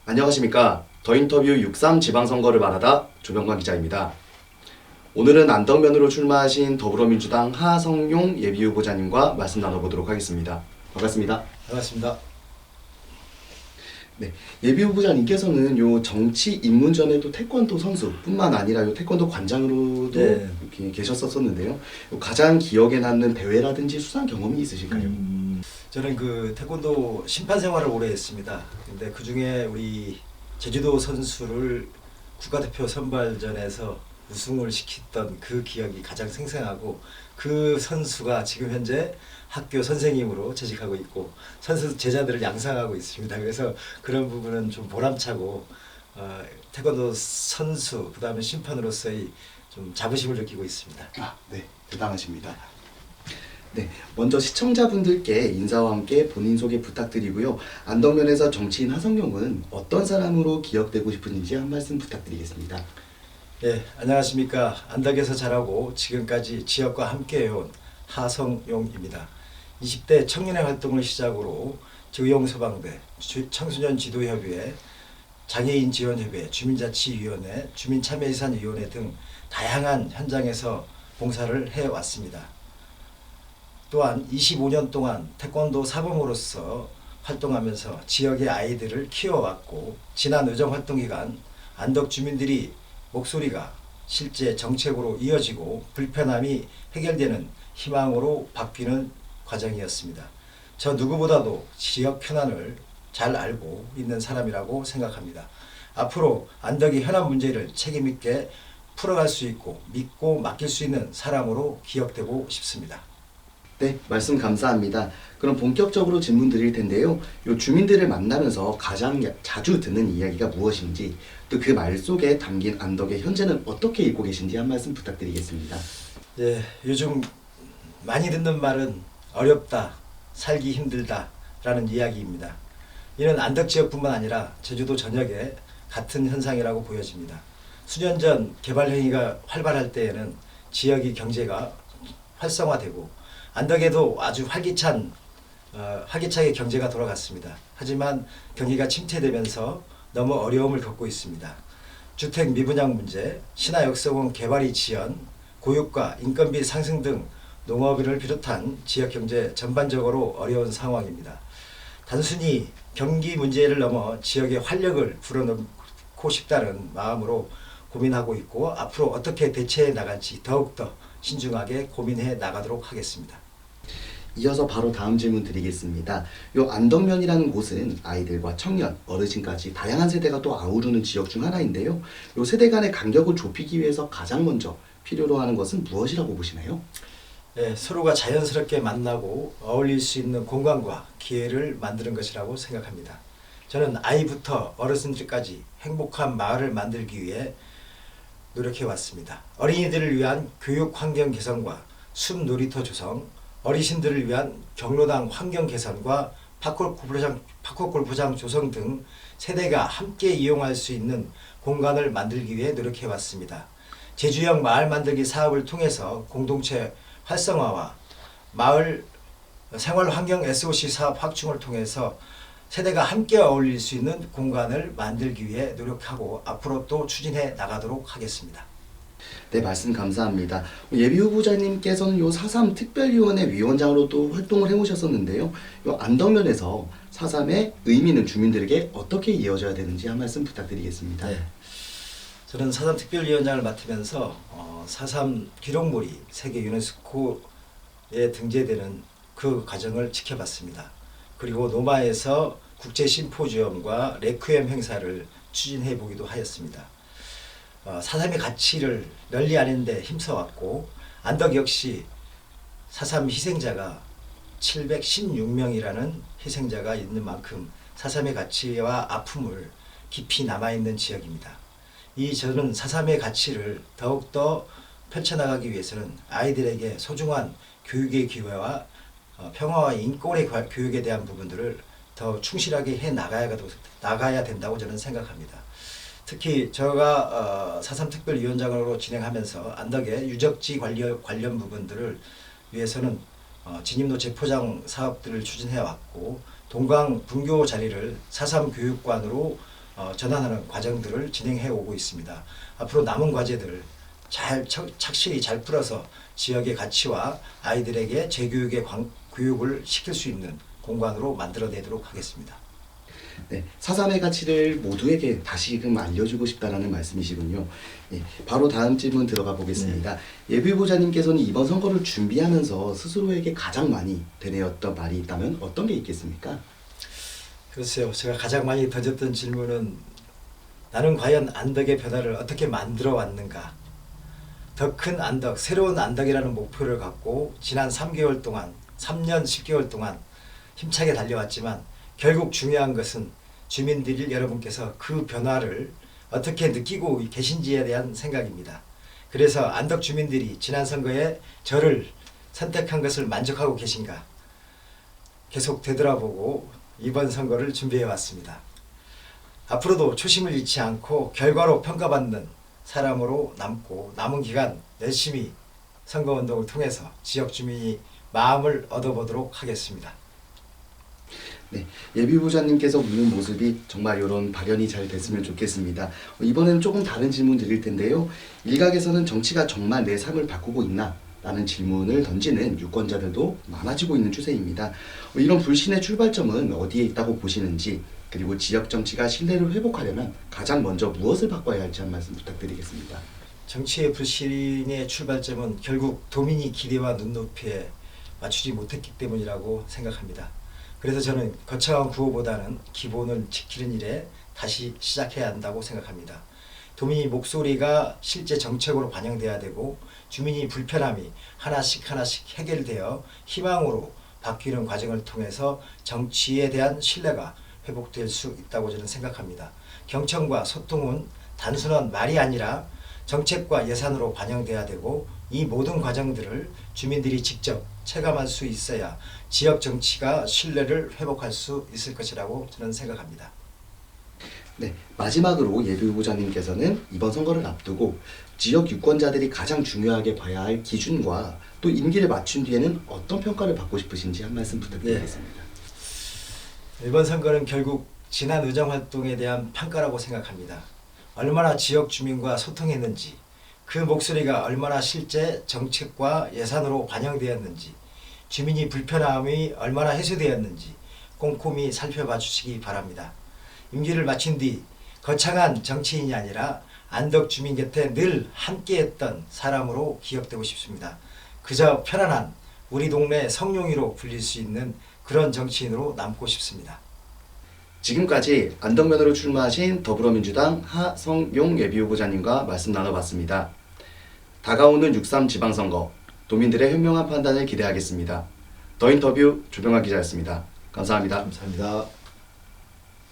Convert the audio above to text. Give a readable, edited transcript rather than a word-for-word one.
안녕하십니까. 더 인터뷰 6.3 지방선거를 말하다 조병관 기자입니다. 오늘은 안덕면으로 출마하신 더불어민주당 하성용 예비후보자님과 말씀 나눠보도록 하겠습니다. 반갑습니다. 반갑습니다. 네, 예비후보자님께서는 요 정치 입문 전에도 태권도 선수뿐만 아니라 요 태권도 관장으로도 네. 이렇게 계셨었는데요. 요 가장 기억에 남는 대회라든지 수상 경험이 있으실까요? 저는 그 태권도 심판 생활을 오래 했습니다. 근데 그 중에 우리 제주도 선수를 국가대표 선발전에서 우승을 시켰던 그 기억이 가장 생생하고, 그 선수가 지금 현재 학교 선생님으로 재직하고 있고 선수 제자들을 양성하고 있습니다. 그래서 그런 부분은 좀 보람차고, 태권도 선수 그다음에 심판으로서의 좀 자부심을 느끼고 있습니다. 네, 대단하십니다. 네, 먼저 시청자분들께 인사와 함께 본인 소개 부탁드리고요. 안덕면에서 정치인 하성룡은 어떤 사람으로 기억되고 싶은지 한 말씀 부탁드리겠습니다. 예, 안녕하십니까. 안덕에서 자라고 지금까지 지역과 함께해온 하성용입니다. 20대 청년의 활동을 시작으로 의용소방대, 청소년 지도협의회, 장애인 지원협의회, 주민자치위원회, 주민참여예산위원회 등 다양한 현장에서 봉사를 해왔습니다. 또한 25년 동안 태권도 사범으로서 활동하면서 지역의 아이들을 키워왔고, 지난 의정활동 기간 안덕 주민들이 목소리가 실제 정책으로 이어지고 불편함이 해결되는 희망으로 바뀌는 과정이었습니다. 저 누구보다도 지역 현안을 잘 알고 있는 사람이라고 생각합니다. 앞으로 안덕의 현안 문제를 책임 있게 풀어갈 수 있고 믿고 맡길 수 있는 사람으로 기억되고 싶습니다. 네, 말씀 감사합니다. 그럼 본격적으로 질문 드릴 텐데요. 요 주민들을 만나면서 가장 자주 듣는 이야기가 무엇인지, 또 그 말 속에 담긴 안덕의 현재는 어떻게 읽고 계신지 한 말씀 부탁드리겠습니다. 예, 요즘 많이 듣는 말은 어렵다, 살기 힘들다 라는 이야기입니다. 이는 안덕 지역뿐만 아니라 제주도 전역에 같은 현상이라고 보여집니다. 수년 전 개발 행위가 활발할 때에는 지역의 경제가 활성화되고 안덕에도 아주 활기차게 경제가 돌아갔습니다. 하지만 경기가 침체되면서 너무 어려움을 겪고 있습니다. 주택 미분양 문제, 신화역세권 개발이 지연, 고육과 인건비 상승 등 농업인을 비롯한 지역 경제 전반적으로 어려운 상황입니다. 단순히 경기 문제를 넘어 지역의 활력을 불어넣고 싶다는 마음으로 고민하고 있고, 앞으로 어떻게 대처해 나갈지 더욱더 신중하게 고민해 나가도록 하겠습니다. 이어서 바로 다음 질문 드리겠습니다. 요 안덕면이라는 곳은 아이들과 청년, 어르신까지 다양한 세대가 또 아우르는 지역 중 하나인데요. 요 세대 간의 간격을 좁히기 위해서 가장 먼저 필요로 하는 것은 무엇이라고 보시나요? 네, 서로가 자연스럽게 만나고 어울릴 수 있는 공간과 기회를 만드는 것이라고 생각합니다. 저는 아이부터 어르신들까지 행복한 마을을 만들기 위해 노력해 왔습니다. 어린이들을 위한 교육 환경 개선과 숲 놀이터 조성, 어르신들을 위한 경로당 환경 개선과 파크 골프장 조성 등 세대가 함께 이용할 수 있는 공간을 만들기 위해 노력해 왔습니다. 제주형 마을 만들기 사업을 통해서 공동체 활성화와 마을 생활 환경 SOC 사업 확충을 통해서 세대가 함께 어울릴 수 있는 공간을 만들기 위해 노력하고 앞으로 또 추진해 나가도록 하겠습니다. 네, 말씀 감사합니다. 예비 후보자님께서는 요 4.3 특별위원회 위원장으로 또 활동을 해오셨었는데요. 요 안덕면에서 4.3의 의미는 주민들에게 어떻게 이어져야 되는지 한 말씀 부탁드리겠습니다. 네. 저는 4.3 특별위원장을 맡으면서 4.3 기록물이 세계 유네스코에 등재되는 그 과정을 지켜봤습니다. 그리고 노마에서 국제 심포지엄과 레퀴엠 행사를 추진해 보기도 하였습니다. 4.3의 가치를 널리 아는 데 힘써왔고, 안덕 역시 4.3 희생자가 716명이라는 희생자가 있는 만큼 4.3의 가치와 아픔을 깊이 남아있는 지역입니다. 저는 4.3의 가치를 더욱더 펼쳐나가기 위해서는 아이들에게 소중한 교육의 기회와 평화와 인권의 교육에 대한 부분들을 더 충실하게 해 나가야 된다고 저는 생각합니다. 특히 제가 4.3 특별위원장으로 진행하면서 안덕의 유적지 관련 부분들을 위해서는 진입로 재포장 사업들을 추진해 왔고, 동강 분교 자리를 4.3 교육관으로 전환하는 과정들을 진행해 오고 있습니다. 앞으로 남은 과제들을 착실히 잘 풀어서 지역의 가치와 아이들에게 재교육의 교육을 시킬 수 있는 공간으로 만들어내도록 하겠습니다. 네, 4.3의 가치를 모두에게 다시금 알려주고 싶다라는 말씀이시군요. 예, 바로 다음 질문 들어가 보겠습니다. 예비후보자님께서는 이번 선거를 준비하면서 스스로에게 가장 많이 되뇌었던 말이 있다면 어떤 게 있겠습니까? 글쎄요, 제가 가장 많이 던졌던 질문은 나는 과연 안덕의 변화를 어떻게 만들어 왔는가? 더 큰 안덕, 새로운 안덕이라는 목표를 갖고 지난 3개월 동안, 3년 10개월 동안 힘차게 달려왔지만 결국 중요한 것은 주민들 여러분께서 그 변화를 어떻게 느끼고 계신지에 대한 생각입니다. 그래서 안덕 주민들이 지난 선거에 저를 선택한 것을 만족하고 계신가? 계속 되돌아보고 이번 선거를 준비해 왔습니다. 앞으로도 초심을 잃지 않고 결과로 평가받는 사람으로 남고 남은 기간 열심히 선거운동을 통해서 지역 주민이 마음을 얻어보도록 하겠습니다. 네, 예비후보자님께서 묻는 모습이 정말 이런 발현이 잘 됐으면 좋겠습니다. 이번에는 조금 다른 질문 드릴 텐데요. 일각에서는 정치가 정말 내 삶을 바꾸고 있나? 라는 질문을 던지는 유권자들도 많아지고 있는 추세입니다. 이런 불신의 출발점은 어디에 있다고 보시는지, 그리고 지역 정치가 신뢰를 회복하려면 가장 먼저 무엇을 바꿔야 할지 한 말씀 부탁드리겠습니다. 정치의 불신의 출발점은 결국 도민이 기대와 눈높이에 맞추지 못했기 때문이라고 생각합니다. 그래서 저는 거창한 구호보다는 기본을 지키는 일에 다시 시작해야 한다고 생각합니다. 도민의 목소리가 실제 정책으로 반영돼야 되고 주민이 불편함이 하나씩 해결되어 희망으로 바뀌는 과정을 통해서 정치에 대한 신뢰가 회복될 수 있다고 저는 생각합니다. 경청과 소통은 단순한 말이 아니라 정책과 예산으로 반영돼야 되고 이 모든 과정들을 주민들이 직접 체감할 수 있어야 지역 정치가 신뢰를 회복할 수 있을 것이라고 저는 생각합니다. 네, 마지막으로 예비후보자님께서는 이번 선거를 앞두고 지역 유권자들이 가장 중요하게 봐야 할 기준과 또 임기를 마친 뒤에는 어떤 평가를 받고 싶으신지 한 말씀 부탁드리겠습니다. 이번 선거는 결국 지난 의정활동에 대한 평가라고 생각합니다. 얼마나 지역 주민과 소통했는지, 그 목소리가 얼마나 실제 정책과 예산으로 반영되었는지, 주민이 불편함이 얼마나 해소되었는지 꼼꼼히 살펴봐 주시기 바랍니다. 임기를 마친 뒤 거창한 정치인이 아니라 안덕 주민 곁에 늘 함께했던 사람으로 기억되고 싶습니다. 그저 편안한 우리 동네 성룡이로 불릴 수 있는 그런 정치인으로 남고 싶습니다. 지금까지 안덕면으로 출마하신 더불어민주당 하성용 예비후보자님과 말씀 나눠봤습니다. 다가오는 6.3 지방선거, 도민들의 현명한 판단을 기대하겠습니다. 더 인터뷰 조병환 기자였습니다. 감사합니다. 감사합니다.